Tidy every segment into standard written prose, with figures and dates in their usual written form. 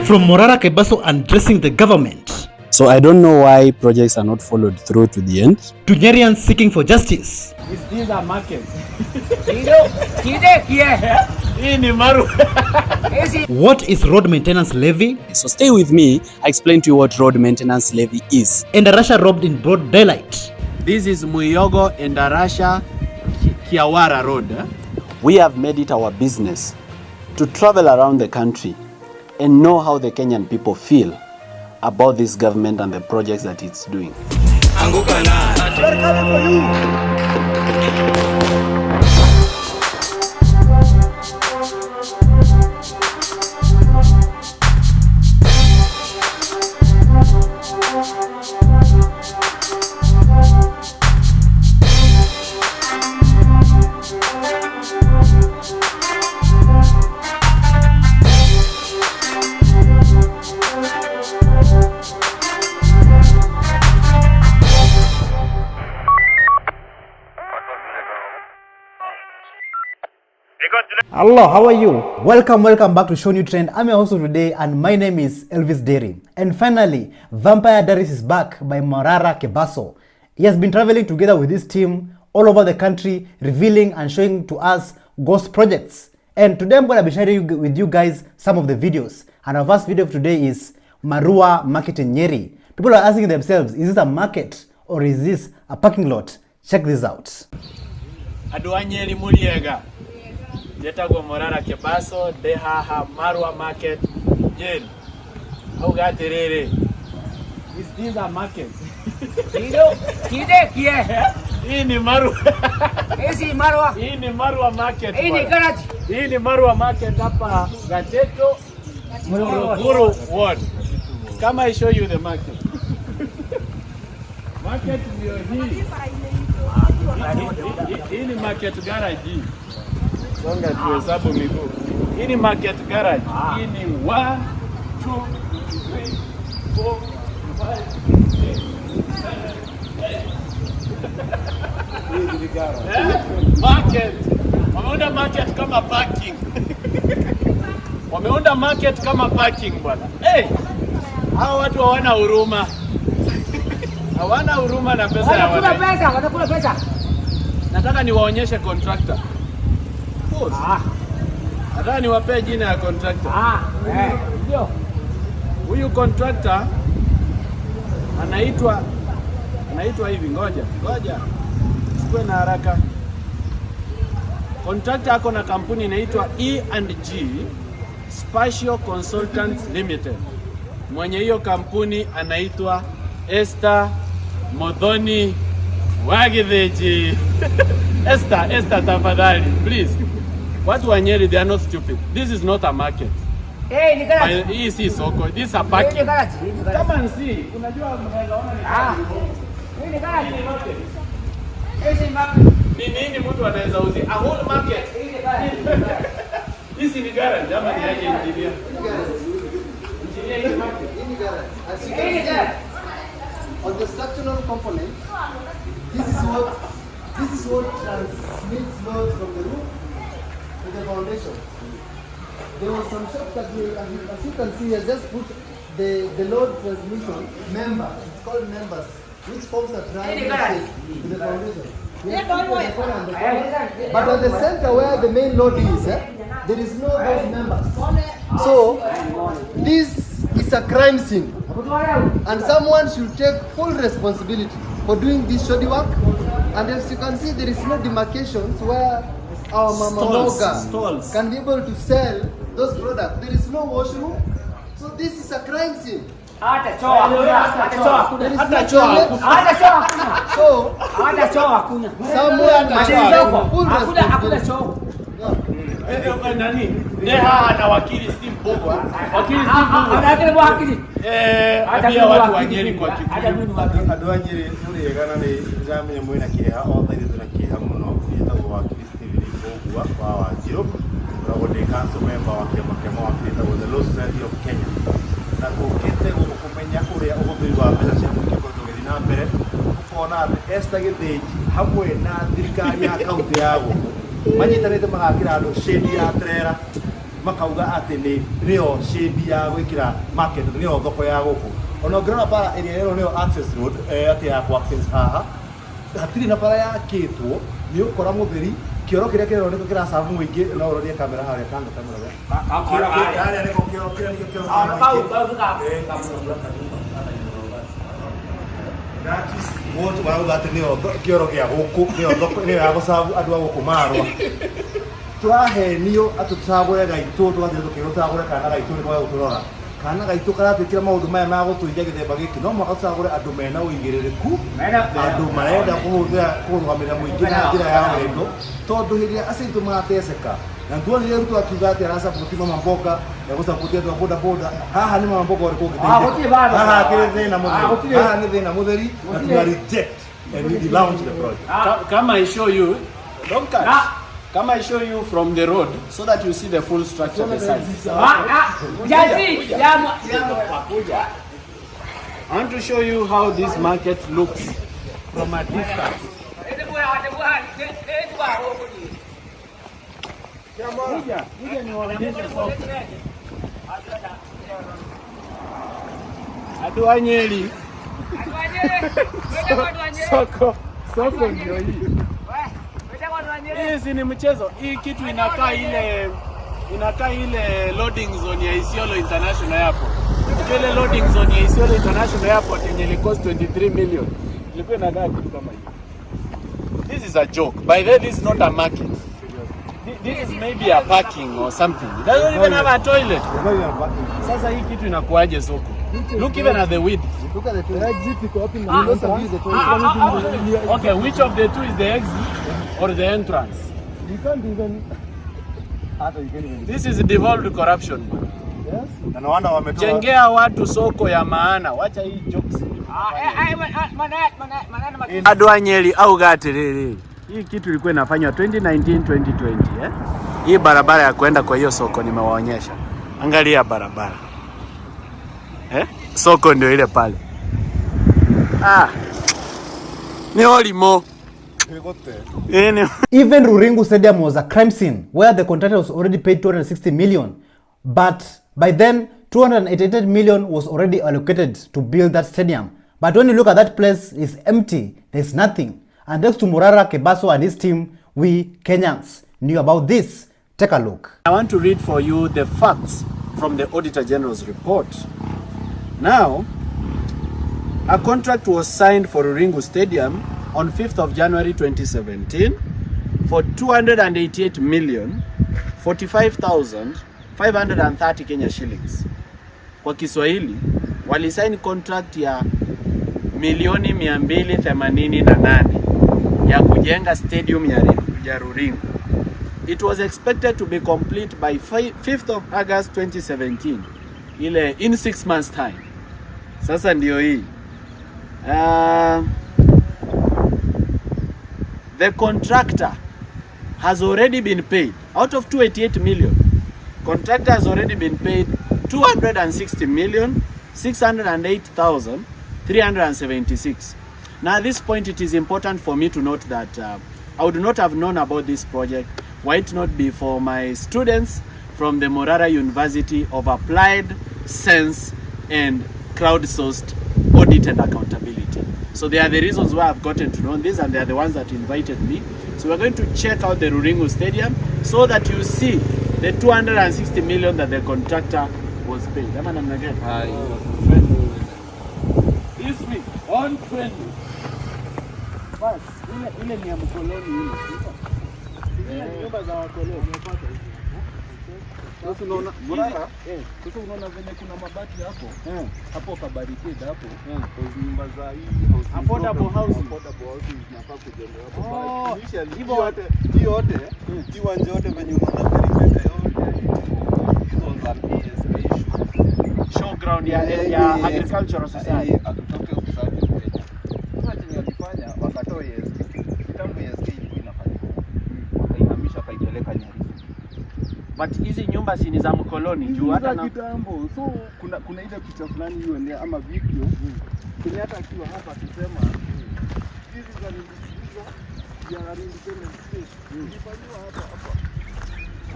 From Morara Kebaso addressing the government. So I don't know why projects are not followed through to the end. To Nyerians seeking for justice. Is this a market? What is road maintenance levy? So stay with me, I explain to you what road maintenance levy is. Enarasha robbed in broad daylight. This is Muyogo Enarasha Kiawara Road. We have made it our business to travel around the country and know how the Kenyan people feel about this government and the projects that it's doing. We're coming for you. Hello, how are you? Welcome back to ShowNewTrend. I'm your host of today and my name is Elvis Derry. And finally, Vampire Diaries is back by Morara Kebaso. He has been traveling together with his team all over the country, revealing and showing to us ghost projects. And today I'm going to be sharing with you guys some of the videos. And our first video of today is Marua Market in Nyeri. People are asking themselves, is this a market or is this a parking lot? Check this out. Aduanyeli Muriega. Yetago Morara Kebaso, Deha Marua Market, Yen. How got it? Is this a market? Ini Marua. Esi Marua. Ini Marua Market. Ini garage. Ini Marua Market hapa Gateto, Ruringu Ward. Come I show you the market. Market ndio hii. Hii ni market garage. Songa tuhesabu miguu. Hii ni market garage. Hii ni 1, 2, 3, 4, 5, 6, 7, 8. Market. Wameunda market kama parking. Wameunda market kama parking bwana. Hey! Hao watu hawana huruma. Hawana huruma na pesa ya watu. Wanakula pesa. Nataka niwaonyeshe contractor. Nataka niwapee jina ya contractor. Ndio. Huyu contractor anaitwa hivi, ngoja. Usikue na haraka. Contractor ako na kampuni inaitwa E&G Spatial Consultants Limited. Mwenye hiyo kampuni anaitwa Esther Modhoni Wagitheji. Esther tafadhali, please. Watu wa Nyeri, they are not stupid. This is not a market. Ni garage. Hii si soko. This is a parking. Ni garage. Kama nsi, unajua mnaweza ona ni Ni garage. ni market. Esi market. Ni nini mtu anaweza uzi? A whole market. This is garage. Ama ni aje engineer? Engineer ni market. Ni garage. On the structural component, this is what transmits load from the roof to the foundation. There was some shop that as you can see, I just put the load transmission member. It's called members, which forms a triangle to the foundation. But at the center where the main load is, there is no those members. So this is a crime scene, and someone should take full responsibility for doing this shoddy work. And as you can see, there is no demarcations where our Mama Moga can be able to sell those products. There is no washroom, so this is a crime scene. Hata choo hakuna. There is no toilet. So someone should full responsibility. Nani? Deha na wakili Steve Bogo. Wakili Steve Bogo. Anataka wakili. Abia watu wa Nyeri kwa Kikuyu. Andu a Nyeri muri egana ni jamenya mwina kiha o thaithi tuna kiha muno yetagwo wakili Steve Bogo wa Wanjiru. Uragwo ndi council member wa kema wa the Law Society of Kenya. Na kukite kumenya uria uguthiri wa mbeca cia mwiki ko tugithi na mbere. Ukona Esther Githiji hamwe na thirikari ya kaunti yago manyitanite magakira andu shedi ya trera makauga ati ni rio shape ya gwikira market rio thoko ya guku ona ngirona bara area ino nio access road ati ya access haha hatiri na bara ya kitwo ni ukora mutheri kioro kiria kironeka kira savu muingi no urorie kamera haria kando kamera haria niko kioro kiria niko kioro wotu wanauga ati nio kioro gia guku nio thoko nio ya gusavu andu a guku Marua twahenio atutsagure gaitu tugathire tukirutagure kana gaitu ni kwa guturora kana gaitu karatwikira maundu maya ma gutuithia githemba giki no makatsagure andu mena uigiririku andu marenda kurugamira muingi na njira ya wendo tondu hiria acintu marateseka na tuonire ruto akiuga ati arasapoti mama mboga ya gusapoti andu a boda boda haha ni mama mboga uri kugithia haha kire haha ni thina mutheri na tu reject and we launch the project. Come I show you, don't cut. Come I show you from the road so that you see the full structure of the site. I want to show you how this market looks from a distance. Aduanyeli. Soko ndio hii. Hii ni mchezo. Hii kitu inakaa ile loading zone ya Isiolo International Airport. Ile loading zone ya Isiolo International Airport yenye ili cost 23 million. Ilikuwa inakaa kitu kama hiyo. This is a joke. By the way, this is not a market. This is maybe a parking or something. It doesn't even have a toilet. Sasa hii kitu inakuaje soko? Look even at the width. Look at the exit iko wapi na the toilet. Okay, which of the two is the exit or the entrance? You can't even This is devolved corruption. yes. Na wana wametoa Jengea watu soko ya maana. Wacha hii jokes. Aduanyeli au gatiriri. Hii kitu ilikuwa inafanywa 2019 2020 eh? Hii barabara ya kwenda kwa hiyo soko nimewaonyesha. Angalia barabara. Soko ndio ile pale. Ni olimo. Even Ruringu Stadium was a crime scene where the contractor was already paid 260 million. But by then, 288 million was already allocated to build that stadium. But when you look at that place, it's empty. There's nothing. And thanks to Morara Kebaso and his team, we Kenyans knew about this. Take a look. I want to read for you the facts from the Auditor General's report. Now, a contract was signed for Ruringu Stadium on 5th of January 2017 for 288 million 45,530 Kenya shillings. Kwa Kiswahili, walisign contract ya milioni 288 ya kujenga stadium ya Ruringu. It was expected to be complete by 5th of August 2017, ile in 6 months time. Sasa ndio hii. The contractor has already been paid out of 288 million. Contractor has already been paid 260 million 608,376. Now at this point it is important for me to note that I would not have known about this project were it not be for my students from the Morara University of Applied Sense and Crowdsourced Audit and Accountability. So they are the reasons why I've gotten to know this, and they are the ones that invited me. So we're going to check out the Ruringu Stadium so that you see the 260 million that the contractor was paid. This week, on 20. Bas, ile ni ya mkoloni ile. Nyumba za wakoloni. Sasa unaona Morara? Sasa unaona venye kuna mabati hapo. Hapo kabarikade hapo. Nyumba za hii affordable housing zinafaa kujengwa hapo. Hivyo yote kiwanja yote venye unaona barikade yote. Hizo za PSK showground ya agricultural society. Agricultural society Kenya. Sasa chenye walifanya wakatoa ESK. Kitambo ESK ilikuwa inafanya. Wakaihamisha kaipeleka Nyeri. But hizi nyumba si ni za mkoloni juu hata na kitambo. So kuna ile picha fulani hiyo ndio ama video. Kile hata akiwa hapa tusema hizi za ya independent state. Ilifanywa hapa.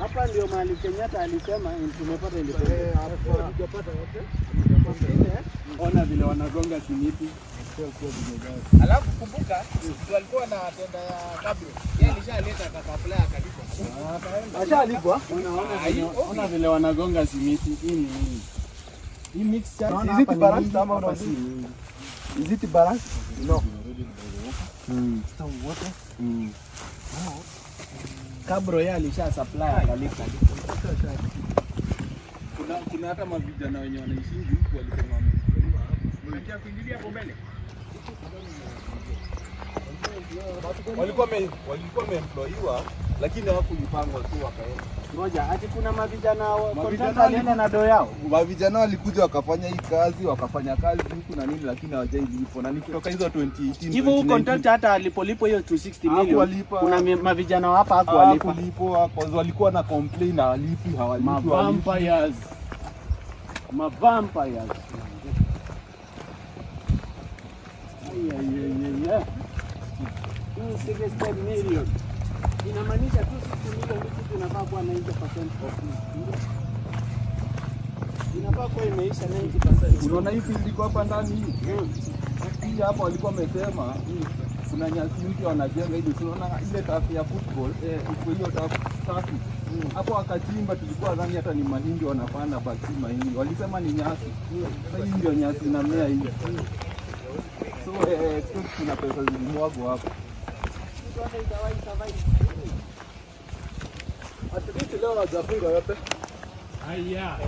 Hapa ndio mahali Kenyatta alisema tumepata independence. Hatujapata yote. Ona vile wanagonga simiti. Alafu kumbuka walikuwa na tenda ya kabla. Yeye alishaleta akapla akalipa. Ashalipwa? Ona vile wanagonga simiti. Hii ni nini? Hii mixture is it balanced ama una si? Is it balanced? No. Some water. Kabro yeye alisha supply akalipa. Kuna hata mavijana wenye wanaishi huku walikuwa wamemsaidia. Unataka kuingilia hapo mbele? Walikuwa wameemployiwa lakini hawakulipangwa tu wakaenda. Ngoja, ati kuna mavijana contract alienda na doo yao. Mavijana walikuja wakafanya hii kazi, wakafanya kazi huku na nini lakini hawajailipwa. Na ni kutoka hizo 2018. Hivyo huko contract hata alipolipo hiyo 260 million. Kuna mavijana hapa hakuwalipa kwa walikuwa na complain na hawalipi. Vampires. Vampires. Yeah. 260 million. Inamaanisha 260 million kitu inafaa kuwa 90% of this. Inafaa kuwa imeisha 90%. Unaona hii field iko hapa ndani hii. Hii hapa walikuwa wamesema kuna nyasi mpya wanajenga hivi. Unaona ile tafu ya football iko hiyo tafu. Hapo wakachimba tulikuwa dhani hata ni mahindi wanapanda basi mahindi. Walisema ni nyasi. Sasa hii ndio nyasi inamea hii. So kuna pesa zilimwagwa hapo. Atubiti leo hajafunga yote. Haya.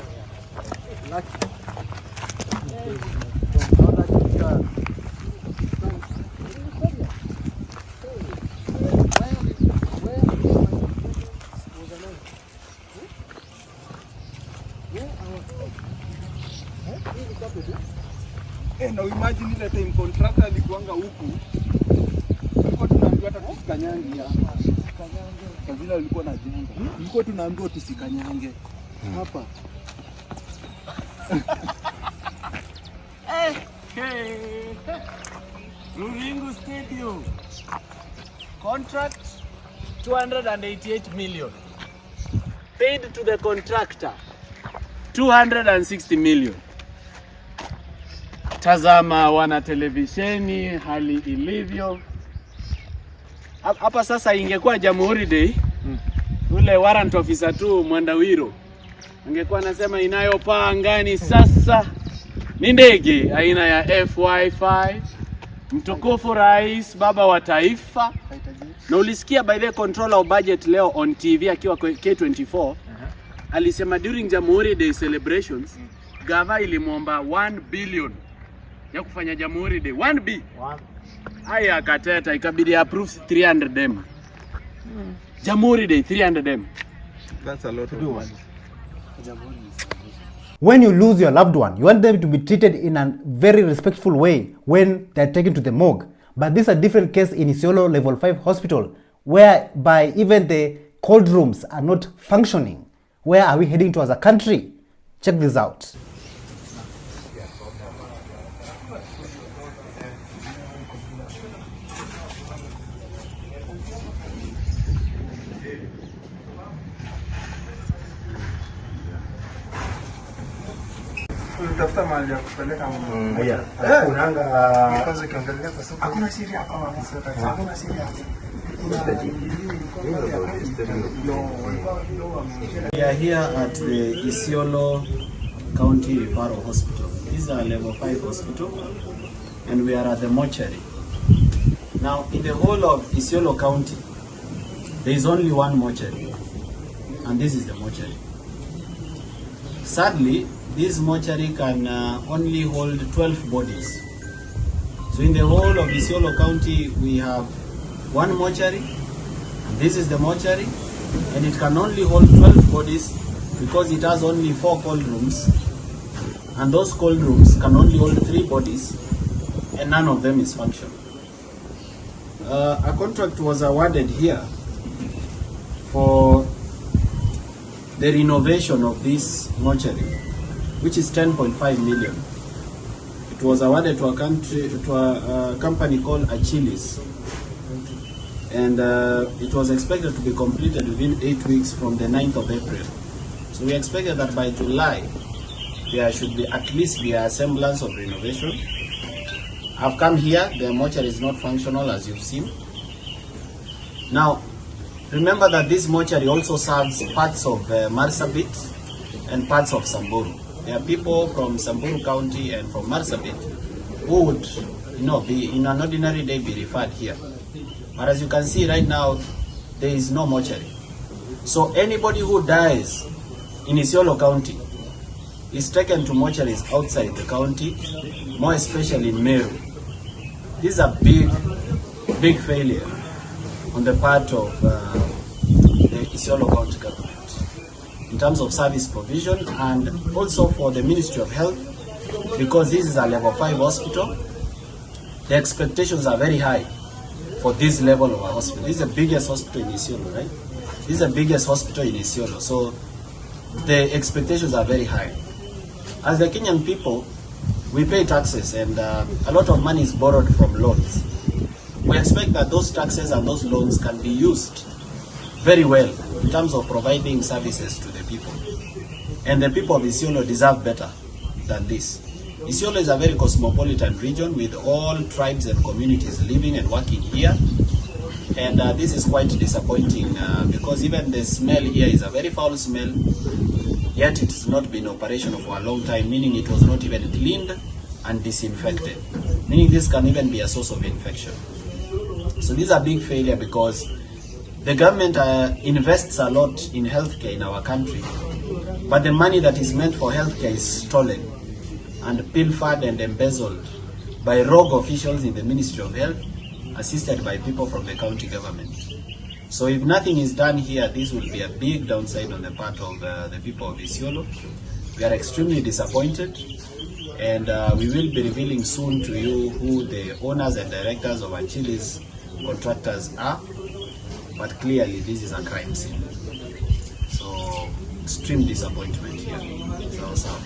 Na imagine ile time contractor alikuanga huku. Tulikuwa tunaambiwa hata tusikanyange hapa. Kwa vile walikuwa na jengo. Tulikuwa tunaambiwa tusikanyange hapa. Ruringu Stadium. Contract 288 million. Paid to the contractor 260 million. Tazama wana televisheni hali ilivyo. Hapa sasa ingekuwa Jamhuri Day. Ule warrant officer tu Mwandawiro angekuwa anasema inayopaa angani sasa ni ndege aina ya FY5. Mtukufu Rais Baba wa Taifa. Na ulisikia by the controller of budget leo on TV akiwa K24 alisema during Jamhuri Day celebrations gava ilimwomba 1 billion ya kufanya Jamhuri Day 1B. Haya akateta ikabidi approve 300M. Jamhuri Day 300M. That's a lot to do. When you lose your loved one, you want them to be treated in a very respectful way when they're taken to the morgue. But this is a different case in Isiolo Level 5 Hospital, whereby even the cold rooms are not functioning. Where are we heading to as a country? Check this out. Tafuta mahali ya kupeleka unanga kwanza kiangalia kwa sababu hakuna siri hapa, hakuna siri hapa. We are here at the Isiolo County Referral Hospital. This is a level 5 hospital and we are at the mortuary. Now in the whole of Isiolo County there is only one mortuary and this is the mortuary. Sadly, this mortuary can only hold 12 bodies. So in the whole of Isiolo County we have one mortuary, and this is the mortuary, and it can only hold 12 bodies because it has only 4 cold rooms, and those cold rooms can only hold 3 bodies, and none of them is functional. A contract was awarded here for the renovation of this mortuary, which is 10.5 million. It was awarded to a company called Achilles. and it was expected to be completed within 8 weeks from the 9th of April. So we expected that by July there should be at least be a semblance of renovation. I've come here, the mortuary is not functional as you've seen. Now, remember that this mortuary also serves parts of Marsabit and parts of Samburu. There are people from Samburu County and from Marsabit who would, be in an ordinary day be referred here. But as you can see right now, there is no mortuary. So anybody who dies in Isiolo County is taken to mortuaries outside the county, more especially in Meru. This is a big failure on the part of the Isiolo County government in terms of service provision, and also for the Ministry of Health, because this is a level 5 hospital. The expectations are very high for this level of a hospital. This is the biggest hospital in Isiolo, right? This is the biggest hospital in Isiolo, so the expectations are very high. As the Kenyan people, we pay taxes, and a lot of money is borrowed from loans. We expect that those taxes and those loans can be used very well in terms of providing services to the people. And the people of Isiolo deserve better than this. Isiolo is a very cosmopolitan region with all tribes and communities living and working here. And this is quite disappointing because even the smell here is a very foul smell, yet it has not been operational for a long time, meaning it was not even cleaned and disinfected, meaning this can even be a source of infection. So this is a big failure because the government invests a lot in healthcare in our country, but the money that is meant for healthcare is stolen and pilfered and embezzled by rogue officials in the Ministry of Health, assisted by people from the county government. So if nothing is done here, this will be a big downside on the part of the people of Isiolo. We are extremely disappointed, and we will be revealing soon to you who the owners and directors of Achilles contractors are, but clearly this is a crime scene. So extreme disappointment here. So.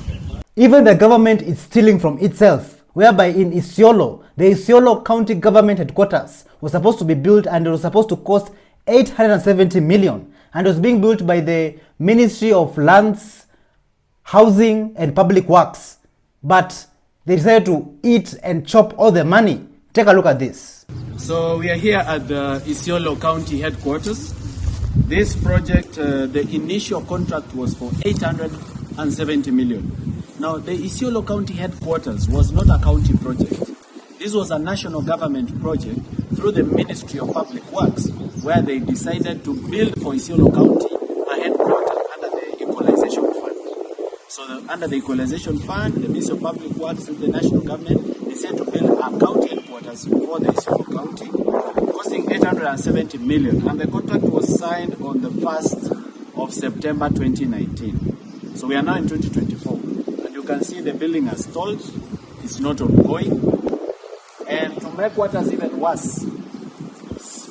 Even the government is stealing from itself, whereby in Isiolo, the Isiolo County Government Headquarters was supposed to be built, and it was supposed to cost 870 million, and was being built by the Ministry of Lands, Housing and Public Works. But they decided to eat and chop all the money. Take a look at this. So we are here at the Isiolo County Headquarters. This project, the initial contract was for 870 million. Now, the Isiolo County Headquarters was not a county project. This was a national government project through the Ministry of Public Works, where they decided to build for Isiolo County a headquarters under the Equalization Fund. So under the Equalization Fund, the Ministry of Public Works and the national government decided to build a county headquarters for the Isiolo County, costing 870 million. And the contract was signed on the 1st of September 2019. So we are now in 2024. And you can see the building has stalled. It's not ongoing. And to make matters even worse,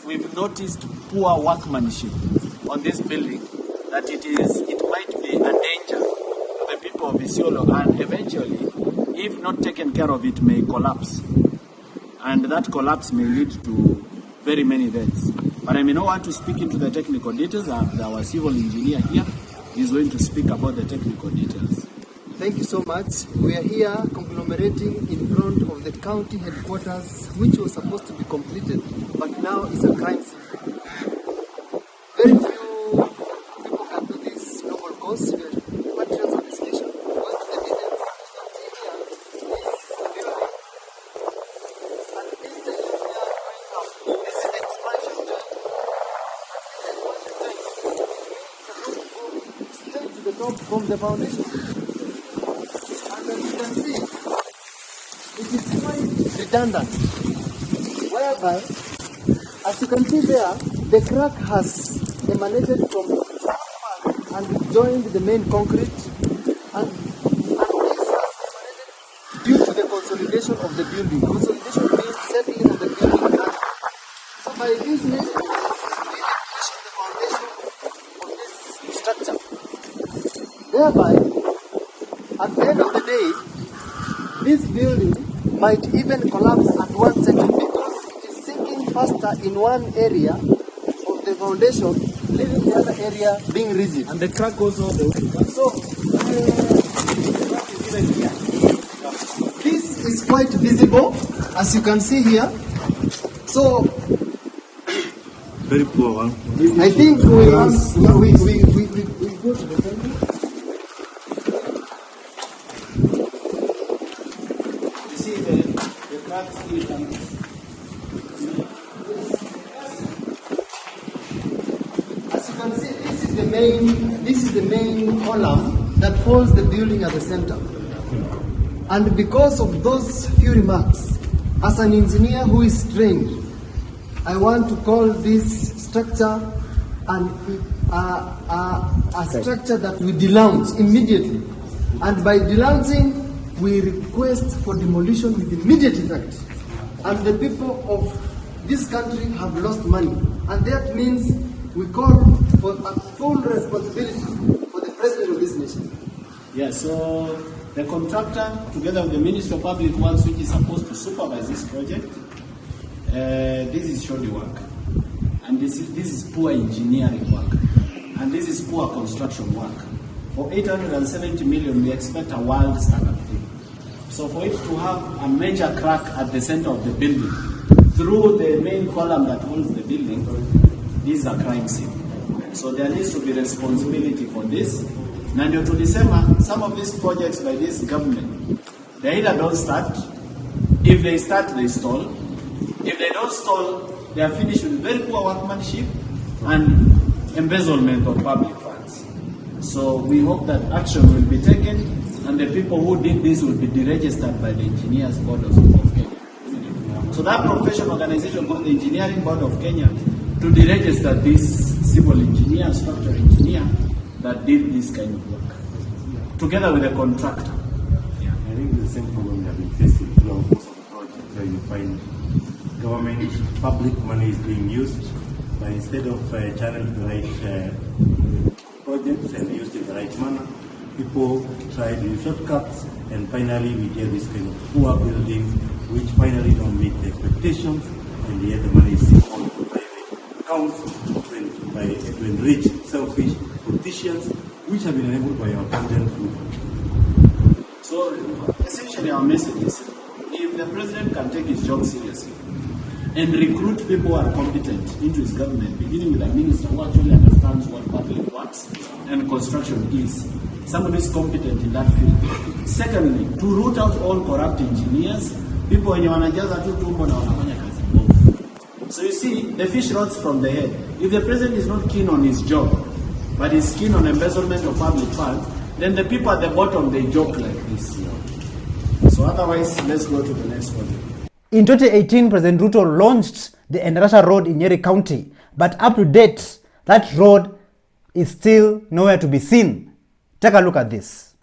we've noticed poor workmanship on this building, that it might be a danger to the people of Isiolo, and eventually, if not taken care of, it may collapse. And that collapse may lead to very many deaths. But I may not want to speak into the technical details. Our civil engineer here is going to speak about the technical details. Thank you so much. We are here conglomerating in front of the county headquarters, which was supposed to be completed, but now is a crime scene. Very few people can do this noble cause. We are patriots of this nation. Going to the details, and this is the engineer going up. This is the expansion joint. Straight to the top from the foundation. It is quite redundant, whereby, as you can see there, the crack has emanated from the top and joined the main concrete, and this has emanated due to the consolidation of the building. Consolidation means settling of the building. So by this means, we pushing the foundation of this structure. Thereby, at the end of the day, this building might even collapse at one section because it is sinking faster in one area of the foundation, leaving the other area being rigid. And the crack goes all the way. So, this is quite visible, as you can see here. So, Very poor one. I think we go to the center. You see the cracks here. As you can see, this is the main column that holds the building at the center. And because of those few remarks, as an engineer who is trained, I want to call this structure a structure that we denounce immediately. And by denouncing, we request for demolition with immediate effect. And the people of this country have lost money. And that means we call for a full responsibility for the president of this nation. Yeah, so the contractor, together with the Ministry of Public Works, which is supposed to supervise this project, this is shoddy work. And this is poor engineering work. And this is poor construction work. For 870 million, we expect a world standard thing. So for it to have a major crack at the center of the building, through the main column that holds the building, this is a crime scene. So there needs to be responsibility for this. Na ndio tulisema, some of these projects by this government, they either don't start. If they start, they stall. If they don't stall, they are finished with very poor workmanship and embezzlement of public funds. So we hope that action will be taken and the people who did this will be deregistered by the Engineers Board of Kenya. So that professional organization called the Engineering Board of Kenya to deregister this civil engineer, structural engineer that did this kind of work, together with a contractor. I think it's the same problem we have been facing throughout most of the projects, where you find government, public money is being used, but instead of channeling the right projects and used in the right manner, people try to use shortcuts, and finally we get this kind of poor buildings, which finally don't meet the expectations, and yet the money is all to private accounts to enrich selfish politicians, which have been enabled by our president. So essentially our message is, if the president can take his job seriously and recruit people who are competent into his government, beginning with a minister who actually understands what public works and construction is, someone who is competent in that field. Secondly, to root out all corrupt engineers, people wenye wanajaza tu tumbo na wanafanya kazi mbovu. So you see, the fish rots from the head. If the president is not keen on his job, but is keen on embezzlement of public funds, then the people at the bottom, they joke like this. So otherwise, let's go to the next project. In 2018, President Ruto launched the Enarasha Road in Nyeri County, but up to date, that road is still nowhere to be seen. Take a look at this.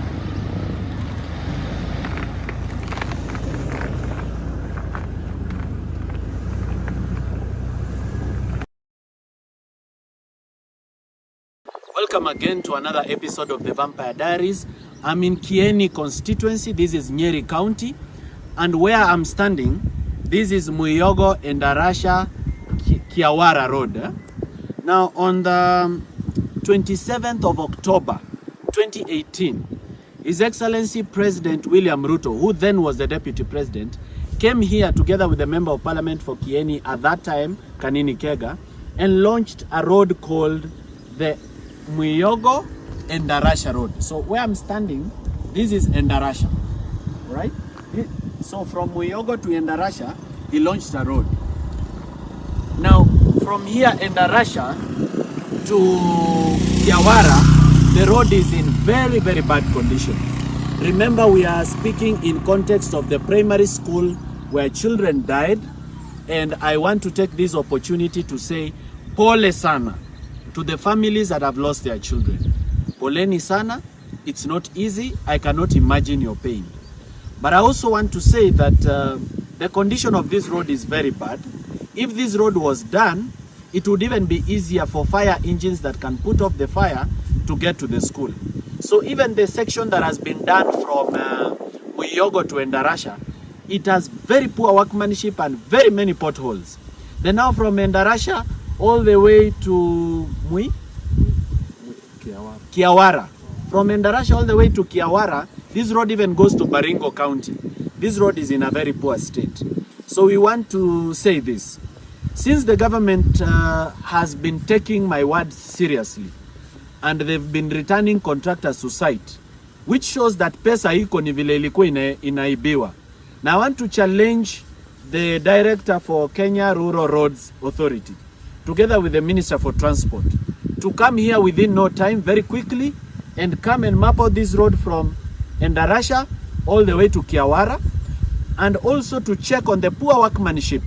Welcome again to another episode of the Vampire Diaries. I'm in Kieni constituency. This is Nyeri County. And where I'm standing, this is Muyogo Enarasha Kiawara Road. Now on the 27th of October 2018, His Excellency President William Ruto, who then was the Deputy President, came here together with the Member of Parliament for Kieni at that time, Kanini Kega, and launched a road called the Muyogo Enarasha Road. So where I'm standing, this is Enarasha, right? So from Muyogo to Enarasha, he launched a road. Now from here, Enarasha to Kiawara, the road is in very, very bad condition. Remember, we are speaking in context of the primary school where children died, and I want to take this opportunity to say pole sana to the families that have lost their children. Poleni sana, it's not easy. I cannot imagine your pain. But I also want to say that the condition of this road is very bad. If this road was done, it would even be easier for fire engines that can put off the fire to get to the school. So even the section that has been done from Muyogo to Enarasha, it has very poor workmanship and very many potholes. Then now from Enarasha all the way to Kiawara. From Enarasha all the way to Kiawara, this road even goes to Baringo County. This road is in a very poor state. So we want to say this. Since the government has been taking my words seriously, and they've been returning contractors to site, which shows that pesa iko ni vile ilikuwa inaibiwa. Now I want to challenge the director for Kenya Rural Roads Authority, together with the Minister for Transport, to come here within no time, very quickly, and come and map out this road from Enarasha all the way to Kiawara, and also to check on the poor workmanship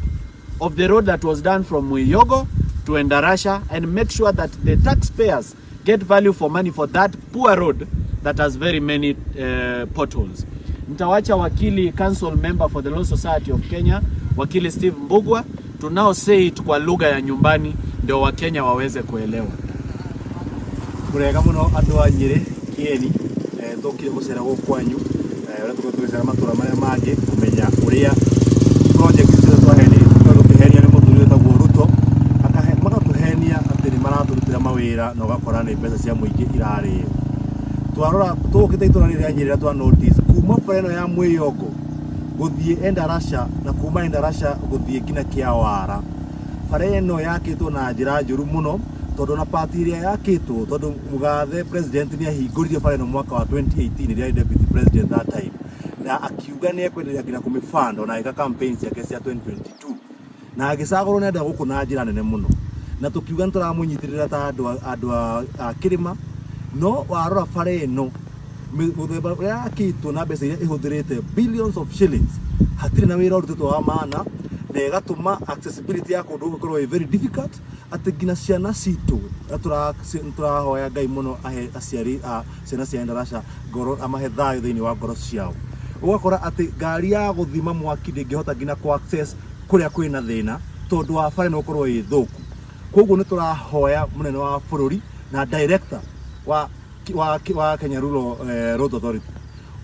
of the road that was done from Muyogo to Enarasha, and make sure that the taxpayers get value for money for that poor road that has very many potholes. Nitawacha wakili council member for the Law Society of Kenya, wakili Steve Mbugwa, to now say it kwa lugha ya nyumbani ndio Wakenya waweze kuelewa. Murega muno andu a Nyeri Kieni thokire gucera gukwanyu ora tugutucera matura maria mangi kumenya uria project icio twahenia ni muthuri wetagwo Ruto magatuhenia ati ni maraturutira mawira na ugakora ni mbeca cia muingi irarĩo. Twarora tukite itura rĩrĩa Nyeri twa notice kuma freno ya Mwĩyongo guthie Enarasha na kuma Enarasha guthie ngina Kiawara. Fareno yakitwo na njira njuru muno tondu na party iria yakitwo tondu mugathe president ni ahinguririe fareno mwaka wa 2018 iria deputy president that time na akiuga ni ekwenderia ngina kumifando na ika campaigns yake cia 2022 na agicagurwo nenda guku na njira nene muno na tukiuga nturamunyitirira ta andu a Kirima no warora fareno muthemba yakitwo na mbeca iria ihuthirite billions of shillings hatiri na wira urutitwo wa maana na igatuma accessibility ya kundu gukorwo very difficult ati ngina ciana citu turahoya Ngai muno ahe aciari a ciana cia Enarasha ngoro amahe thayo thiini wa ngoro ciao. Ugakora ati ngari ya guthima mwaki ndingihota ngina ku access kuria kwina thina tondu wa bare no korwo i thuku. Koguo ni turahoya munene wa bururi na director wa Kenya Rural Road Authority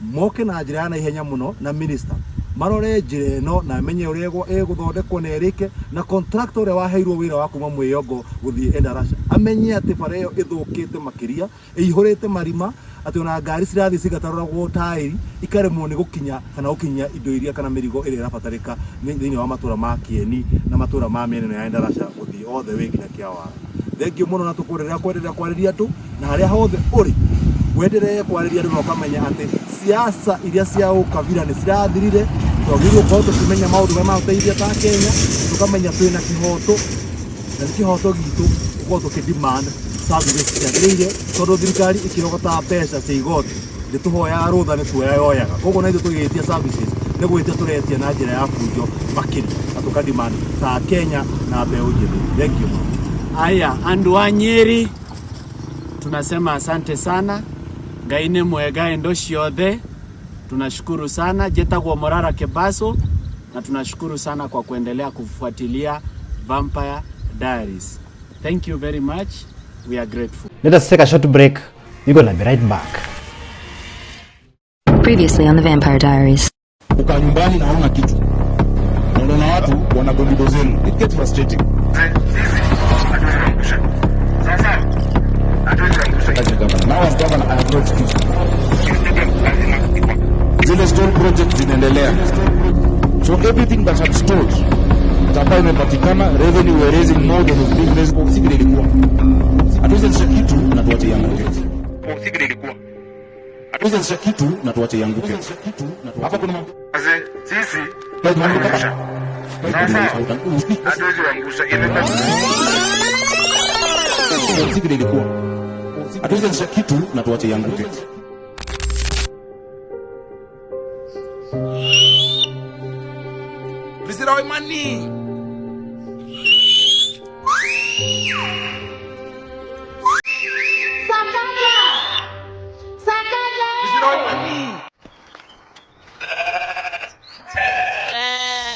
moke na njira na ihenya muno na minister marore njira ino na menye uria guthondekwo na erike na contractor uria waheirwo wira wa kuma Mwĩyongo guthie Enarasha amenye ati bara iyo ithukite makiria ihurite marima ati ona ngari cirathi cigataroragwo tairi ikaremwo ni gukinya kana gukinya indo iria kana mirigo iria irabatarika thiini wa matura ma Kieni na matura ma mieneno ya Enarasha guthie all the way nginya Kiawara. Thengiũ muno na tukurira kwariria tu na haria hothe uri wenderee kwariria ndu ukamenya ati siasa iria cia ukabira ni cirathirire twagirwo ko tukimenya maundu ma uteithia ta Kenya tukamenya twina kihoto na kihoto gitu ko tukidemand services ciagirire tondu thirikari ikirogota mbeca cia igoti ndituhoya rutha ni tuoya yoyaga koguo na ithu tugitia services ni gwitia turetia na njira ya funjo makiri na tukademand ta Kenya na mbeu njithu. Thank you. Aya, andu wa Nyeri tunasema asante sana. Ngai nĩ mwega endo ciothe. Tunashukuru sana. Jetagwo Morara Kebaso na tunashukuru sana kwa kuendelea kufuatilia Vampire Diaries. Thank you very much. We are grateful. Let us take a short break. We're gonna be right back. Previously on the Vampire Diaries. Uka nyumbani na hauna kitu. Unaona watu wana bombido zenu. It gets frustrating. Now as governor, I have no excuse. Zile stone projects zinaendelea. So everything that had stalled, tapa imepatikana, revenue we're raising more than is being raised. Usigire ilikuwa. Atuwezesha kitu na tuache yanguke. Usigire ilikuwa. Atuwezesha kitu na tuache yanguke. Hapa kuna mambo. Sisi. Tunaangusha. Hatuwezi kuangusha ile. Usigire ilikuwa. Atuwezesha kitu na tuache yanguke. Visira wa imani. Sakaja. Visira wa imani.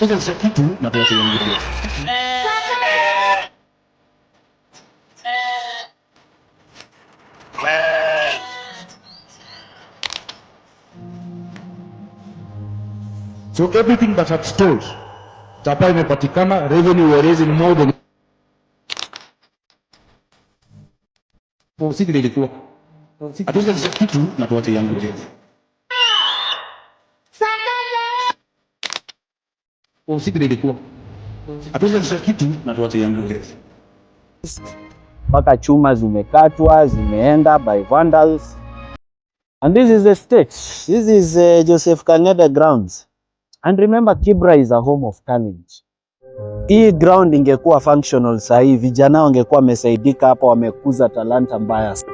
Atuwezesha kitu na tuache yanguke. So everything that had stalled, Chapa imepatikana, revenue we are raising more than Sisi ilikuwa hatuwezi kitu na tuache yangu je. Sisi ilikuwa hatuwezi kitu na tuache yangu je. Paka chuma zimekatwa, zimeenda by vandals. And this is the state. This is Joseph Kaneda grounds. And remember, Kibra is a home of carnage. Hii ground ingekuwa functional sahi, vijana wangekuwa wamesaidika hapa, wamekuza talanta mbaya. See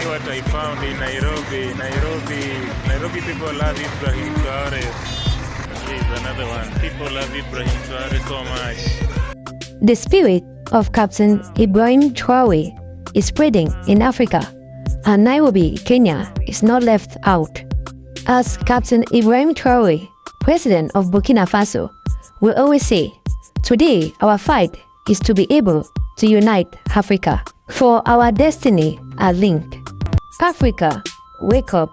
what I found in Nairobi people love Ibrahim Traore. Here's another one. People love Ibrahim Traore so much. The spirit of Captain Ibrahim Traore is spreading in Africa, and Nairobi, Kenya is not left out. As Captain Ibrahim Traore, President of Burkina Faso, will always say, today our fight is to be able to unite Africa, for our destiny are linked. Africa, wake up.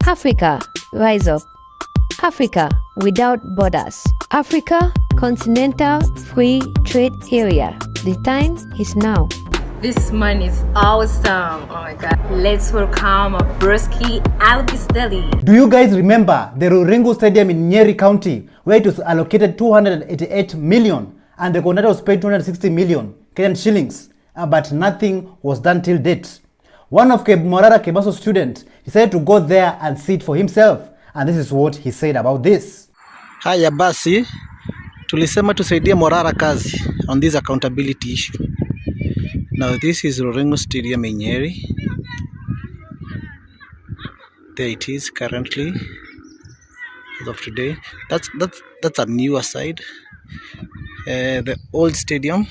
Africa, rise up. Africa without borders. Africa, continental free trade area. The time is now. This man is awesome. Oh my god. Let's welcome Broski Albis Deli. Do you guys remember the Ruringu Stadium in Nyeri County, where it was allocated 288 million and the contractor was paid 260 million Kenyan shillings, but nothing was done till date? One of Morara Kebaso students decided to go there and see it for himself, and this is what he said about this. Haya basi, tulisema tusaidie Morara kazi on this accountability issue. Now this is Ruringu Stadium in Nyeri. There it is currently as of today. That's a newer side. The old stadium.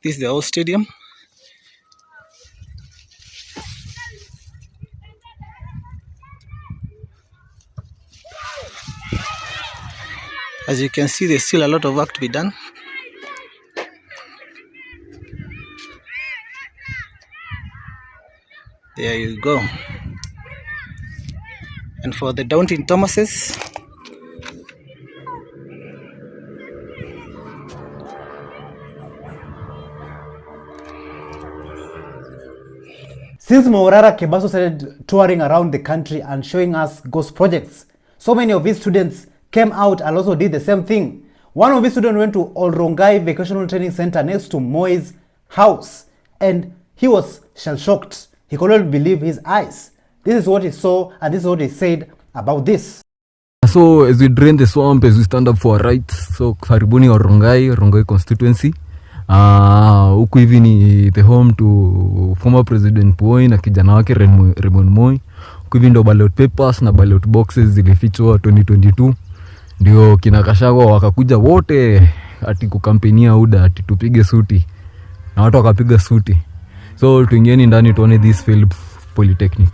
This is the old stadium. As you can see, there's still a lot of work to be done. There you go. And for the Downton Thomases, since Morara Kebaso started touring around the country and showing us ghost projects, so many of his students came out and also did the same thing. One of his students went to Olrongai Vocational Training Center next to Moi's house, and he was shell-shocked. He couldn't believe his eyes. This is what he saw, and this is what he said about this. So as we drain the swamp, as we stand up for our rights, so karibuni Olrongai constituency. Huku hivi ni the home to former President Moi na kijana wake Raymond Moi. Huku hivi ndo ballot papers na ballot boxes zilifichwa 2022. Ndio kina Kashagwa wakakuja wote ati kukampenia UDA ati tupige suti. Na watu wakapiga suti. So tuingieni ndani tuone this failed polytechnic.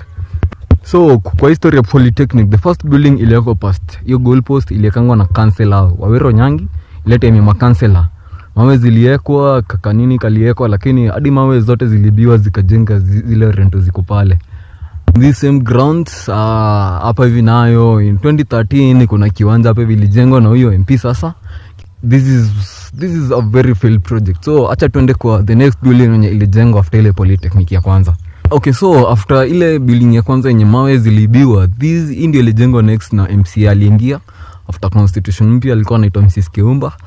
So kwa history ya polytechnic, the first building iliyoko past hiyo goalpost iliyekangwa na councillor Wawero Nyangi, ilete ya councillor. Mawe ziliekwa, kakanini kaliekwa, lakini hadi mawe zote zilibiwa zikajenga zile rento ziko pale. These same grounds hapa hivi nayo in 2013 kuna kiwanja hapa vilijengwa na huyo MP sasa. This is a very failed project. So acha tuende kwa the next building yenye ilijengwa after ile polytechnic ya kwanza. Okay, so after ile building ya kwanza yenye mawe zilibiwa, hii ndio ilijengwa next na MC aliingia. After constitution mpya alikuwa anaitwa Mrs. Keumba.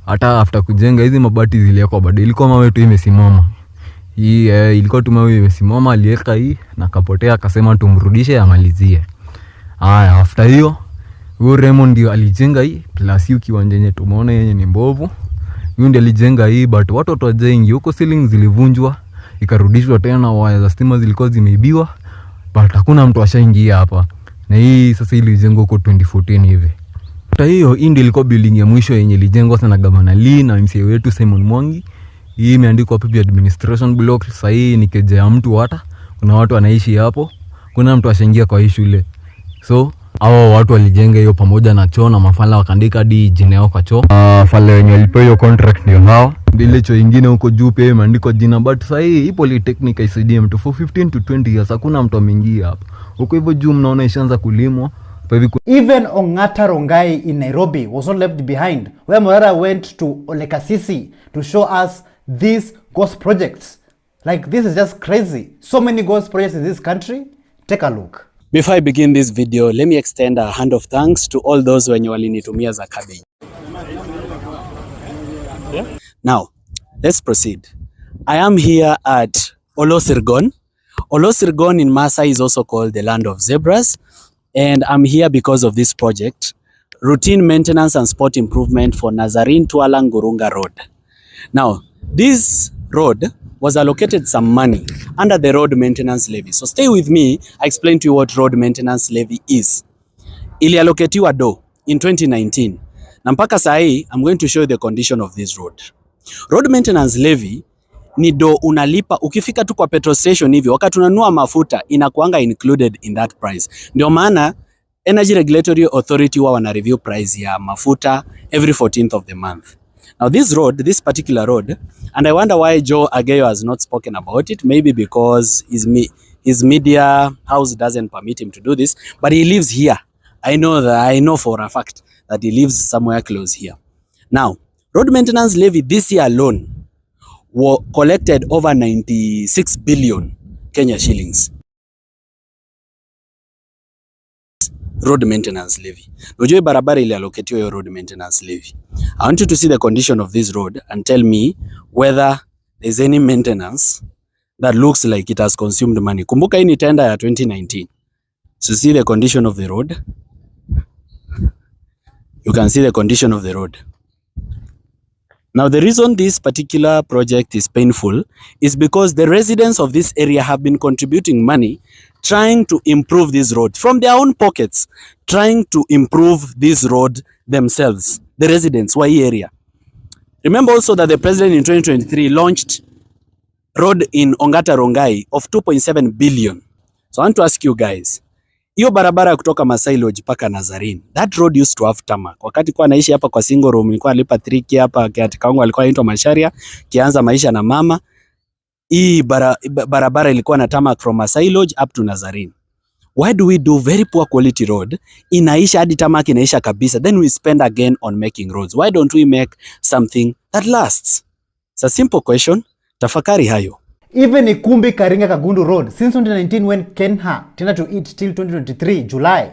Hata after kujenga hizi mabati ziliekwa bado ilikuwa mawe tu imesimama. Hii ilikuwa tu mawe imesimama, aliweka hii na kapotea akasema tumrudishe amalizie. Haya, after hiyo huyo Raymond ndio alijenga hii plus hiyo kiwanja yenye tumeona yenye ni mbovu. Huyo ndio alijenga hii, but watu wajengi huko ceiling zilivunjwa, ikarudishwa tena, waya za stima zilikuwa zimeibiwa, but hakuna mtu ashaingia hapa. Na hii sasa ilijengwa huko 2014 hivi. Hata hiyo ndio ilikuwa building ya mwisho yenye ilijengwa sana Gavana Lee na MCA wetu Simon Mwangi. Hii imeandikwa PB administration block. Sasa hii ni keje ya mtu hata. Kuna watu wanaishi hapo. Kuna mtu ashaingia kwa hii shule. So hao watu walijenga hiyo pamoja na choo na mafala wakaandika hadi jina yao kwa choo. Fale wenye walipewa hiyo contract ndio hao. Ile choo ingine huko juu pia imeandikwa jina, but sasa hii polytechnic ICDM to for 15 to 20 years hakuna mtu ameingia hapo. Huko hivyo juu mnaona ishaanza kulimwa. Even Ongata Rongai in Nairobi was not left behind, where Morara went to Olekasisi to show us these ghost projects. Like, this is just crazy. So many ghost projects in this country. Take a look. Before I begin this video, let me extend a hand of thanks to all those wenye walinitumia za cabbage. Now, let's proceed. I am here at Olosirgon. Olosirgon in Maasai is also called the land of zebras. And I'm here because of this project, routine maintenance and spot improvement for Nazarene Tualang Gurunga Road. Now, this road was allocated some money under the road maintenance levy. So stay with me, I explain to you what road maintenance levy is. Iliallocatiwa do in 2019. Na mpaka sahi, I'm going to show you the condition of this road. Road maintenance levy ni do unalipa ukifika tu kwa petrol station hivi, wakati unanunua mafuta inakuanga included in that price. Ndio maana Energy Regulatory Authority wana review price ya mafuta every 14th of the month. Now this road, this particular road, and I wonder why Joe Ageyo has not spoken about it, maybe because his media house doesn't permit him to do this, but he lives here. I know for a fact that he lives somewhere close here. Now, road maintenance levy this year alone were collected over 96 billion Kenya shillings. Road maintenance levy. Unajua barabara ile allocatiwa hiyo road maintenance levy. I want you to see the condition of this road and tell me whether there's any maintenance that looks like it has consumed money. Kumbuka hii ni tender ya 2019. So see the condition of the road. You can see the condition of the road. Now, the reason this particular project is painful is because the residents of this area have been contributing money trying to improve this road from their own pockets, trying to improve this road themselves, the residents wa hii area. Remember also that the president in 2023 launched road in Ongata Rongai of 2.7 billion. So I want to ask you guys, hiyo barabara kutoka Masai Lodge paka Nazarene, that road used to have tarmac. Wakati kwa naishi hapa kwa single room, nilikuwa nalipa 3K hapa, katika wangu alikuwa anaitwa Masharia, kianza maisha na mama. Hii barabara ilikuwa na tarmac from Masai Lodge up to Nazarene. Why do we do very poor quality road? Inaisha hadi tarmac inaisha kabisa, then we spend again on making roads. Why don't we make something that lasts? It's a simple question. Tafakari hayo. Even Ikumbi Karinga Kagundu Road, since 2019 when Kenha tended to it till 2023 July,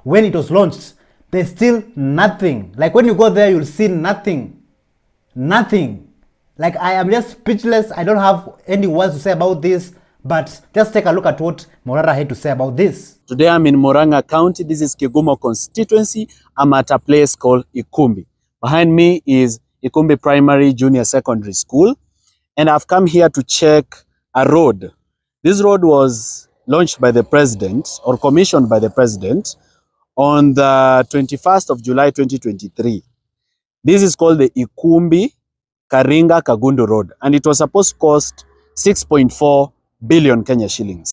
when it was launched, there's still nothing. Like when you go there, you'll see nothing. Nothing. Like I am just speechless. I don't have any words to say about this, but just take a look at what Morara had to say about this. Today I'm in Murang'a County. This is Kigumo constituency. I'm at a place called Ikumbi. Behind me is Ikumbi Primary Junior Secondary School. And I've come here to check a road. This road was launched by the president or commissioned by the president on the 21st of July 2023. This is called the Ikumbi Karinga Kagundu Road, and it was supposed to cost 6.4 billion Kenya shillings.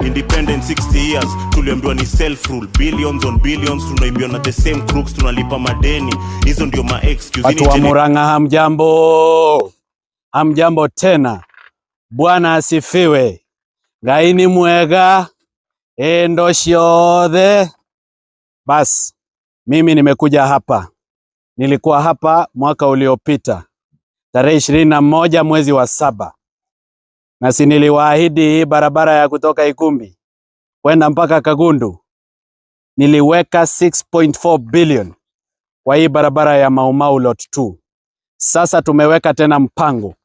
Independent 60 years, tuliambiwa ni self rule, billions on billions, tunaimbiwa na the same crooks, tunalipa madeni. Hizo ndio ma excuse. Watu wa Murang'a hamjambo. Hamjambo tena. Bwana asifiwe. Ngai ni mwega. Endo shiothe. Bas, mimi nimekuja hapa. Nilikuwa hapa mwaka uliopita. Tarehe 21 mwezi wa 7. Na si niliwaahidi hii barabara ya kutoka Ikumbi kwenda mpaka Kagundu. Niliweka 6.4 billion kwa hii barabara ya Maumau lot 2. Sasa tumeweka tena mpango.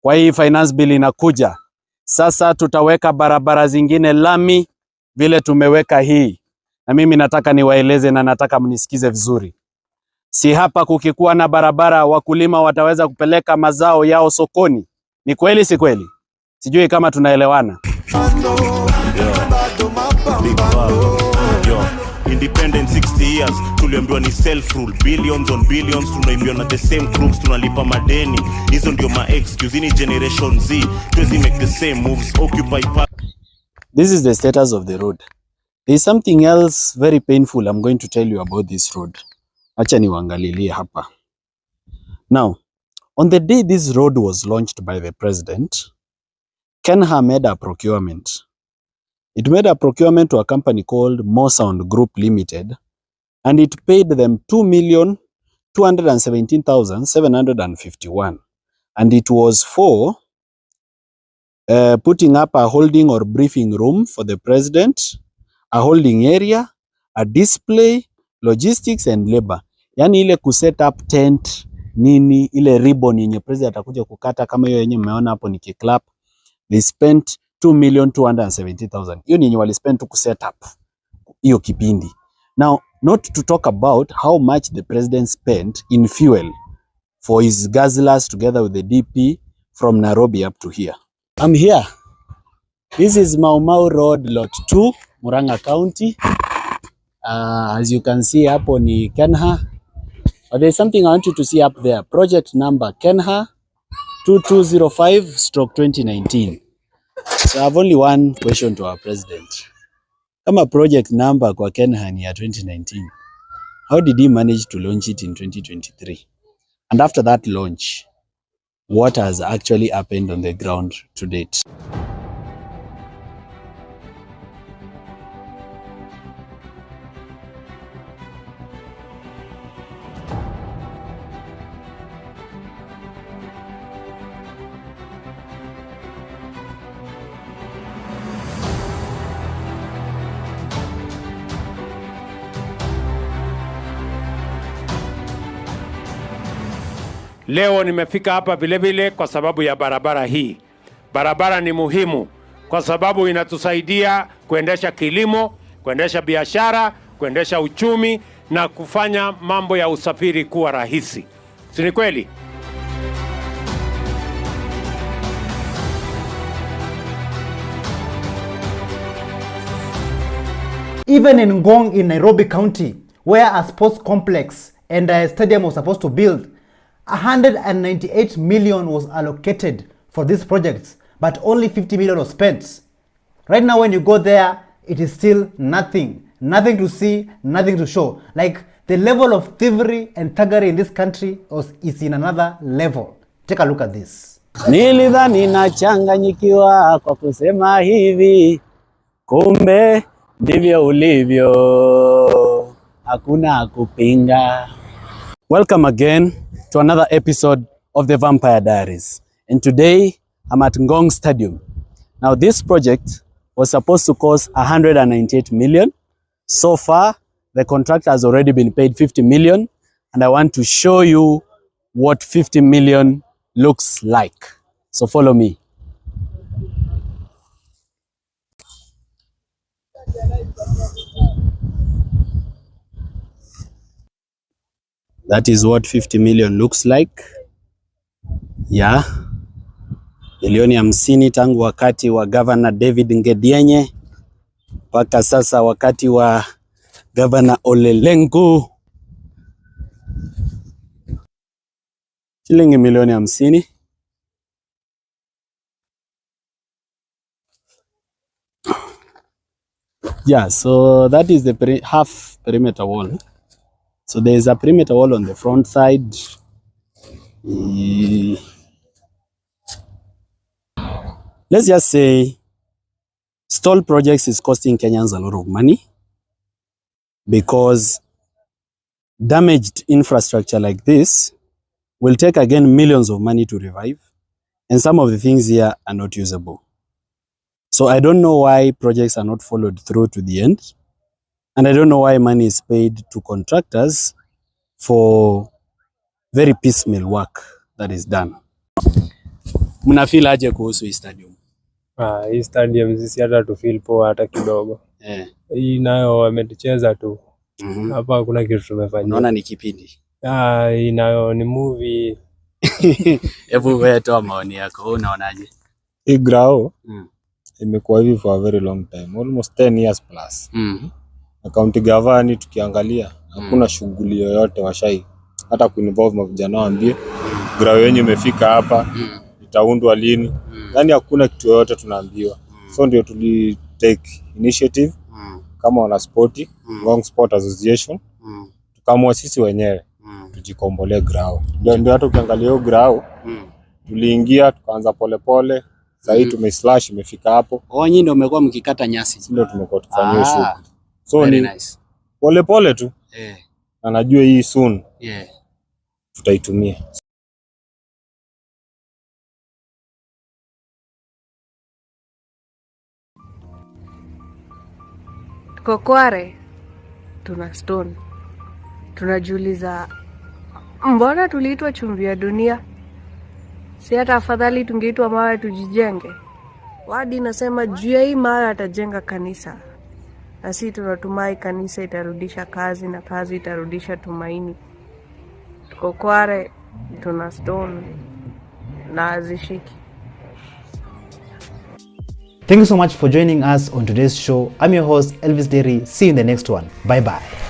Kwa hii finance bill inakuja. Sasa tutaweka barabara zingine lami vile tumeweka hii. Na mimi nataka niwaeleze na nataka mnisikize vizuri. Si hapa kukikuwa na barabara wakulima wataweza kupeleka mazao yao sokoni. Ni kweli si kweli? Sijui kama tunaelewana. Independent 60 years tuliambiwa ni self rule, billions on billions tunaimbiwa na the same crooks, tunalipa madeni. Hizo ndio ma excuse ni generation Z, tuwezi make the same moves, occupy park. This is the status of the road. There is something else very painful I'm going to tell you about this road. Acha niwaangalilie hapa. Now, on the day this road was launched by the president, Kenha made a procurement. It made a procurement to a company called Mosound Group Limited, and it paid them 2,217,751. And it was for putting up a holding or briefing room for the president, a holding area, a display, logistics and labor. Yani ile kuset up tent, nini, ile ribbon yenye president atakuja kukata kama hiyo yenye mmeona hapo ni kiklap. They spent 2,270,000. Hiyo ni yenye wali spend to set up hiyo kipindi. Now, not to talk about how much the president spent in fuel for his guzzlers together with the DP from Nairobi up to here. I'm here. This is Mau Mau Road, Lot 2, Murang'a County. As you can see, hapo ni Kenha. But there's something I want you to see up there. Project number Kenha 2205/2019. So I have only one question to our president. Kama project number kwa Kenha ni ya 2019, how did he manage to launch it in 2023? And after that launch, what has actually happened on the ground to date? Leo nimefika hapa vilevile kwa sababu ya barabara hii. Barabara ni muhimu kwa sababu inatusaidia kuendesha kilimo, kuendesha biashara, kuendesha uchumi na kufanya mambo ya usafiri kuwa rahisi. Si ni kweli? Even in Ngong in Nairobi County, where a sports complex and a stadium was supposed to build, 198 million was allocated for these projects, but only 50 million was spent. Right now when you go there, it is still nothing. Nothing to see, nothing to show. Like the level of thievery and thuggery in this country is in another level. Take a look at this. Nilidhani nachanganyikiwa kwa kusema hivi, kumbe ndivyo ulivyo, hakuna kupinga. Welcome again to another episode of the Vampire Diaries. And today I'm at Ngong Stadium. Now this project was supposed to cost 198 million. So far, the contractor has already been paid 50 million. And I want to show you what 50 million looks like. So follow me. That is what 50 million looks like. Yeah. Milioni 50 tangu wakati wa Governor David Ngedienye mpaka sasa wakati wa Governor Olelengu. Shilingi milioni 50. Yeah, so that is the half perimeter wall. So there is a perimeter wall on the front side. Let's just say stall projects is costing Kenyans a lot of money because damaged infrastructure like this will take again millions of money to revive, and some of the things here are not usable. So I don't know why projects are not followed through to the end. And I don't know why money is paid to contractors for very piecemeal work that is done. Mna feel aje kuhusu hii stadium? Hii stadium sisi hata tu feel poa hata kidogo. Hii nayo wametucheza tu. Hapa hakuna kitu tumefanya. Unaona ni kipindi. Hii nayo ni movie. Hebu wewe toa maoni yako, unaonaje? Hii grao imekuwa hivi for a very long time, almost 10 years plus. Na county government tukiangalia Hakuna shughuli yoyote washai hata kuinvolve mavijana waambie grao yenyu imefika hapa, itaundwa lini. Yaani hakuna kitu yoyote tunaambiwa. So ndio tuli take initiative kama wana sporti, Ngong Sport Association. Tukaamua sisi wenyewe tujikombolee grao. Ndio hata ukiangalia hiyo grao tuliingia tukaanza polepole. Sasa hii tumeslash imefika hapo. Nyinyi ndio mmekuwa mkikata nyasi. Ndio tumekuwa tukifanyia shughuli. So very ni nice. Polepole tu. Na najua hii soon. Tutaitumia. Kokware tuna stone. Tunajiuliza mbona tuliitwa chumvi ya dunia? Si hata afadhali tungeitwa mawe tujijenge. Wadi nasema juu ya hii mawe atajenga kanisa. Na sisi tunatumai kanisa itarudisha kazi na kazi itarudisha tumaini. Kokware tuna stone na azishiki. Thank you so much for joining us on today's show. I'm your host, Elvis Derry. See you in the next one. Bye-bye.